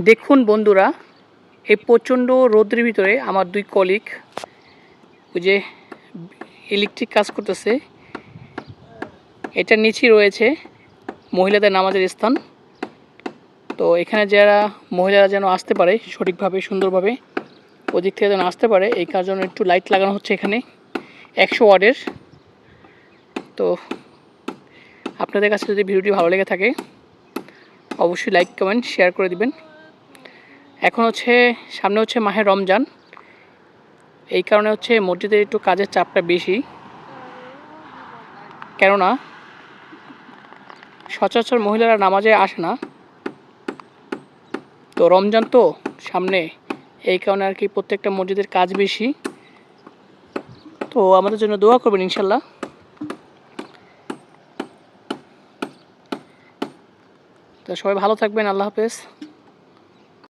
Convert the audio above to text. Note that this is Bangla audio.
দেখুন বন্ধুরা, এই প্রচণ্ড রোদ্রের ভিতরে আমার দুই কলিগ ওই যে ইলেকট্রিক কাজ করতেছে। এটার নিচেই রয়েছে মহিলাদের নামাজের স্থান। তো এখানে যারা মহিলারা যেন আসতে পারে সঠিকভাবে সুন্দরভাবে, ওদিক থেকে যেন আসতে পারে, এই কার জন্য একটু লাইট লাগানো হচ্ছে এখানে 100 ওয়াটের। তো আপনাদের কাছে যদি ভিডিওটি ভালো লেগে থাকে অবশ্যই লাইক কমেন্ট শেয়ার করে দিবেন। এখন সামনে মাহে রমজান, এই কারণে মসজিদের একটু কাজের চাপটা বেশি, কেননা সচরাচর মহিলারা নামাজে আসে না। তো রমজান তো সামনে, এই কারণে আর কি প্রত্যেকটা মসজিদের কাজ বেশি। তো আমাদের জন্য দোয়া করবেন ইনশাল্লাহ। তো সবাই ভালো থাকবেন, আল্লাহ হাফেজ।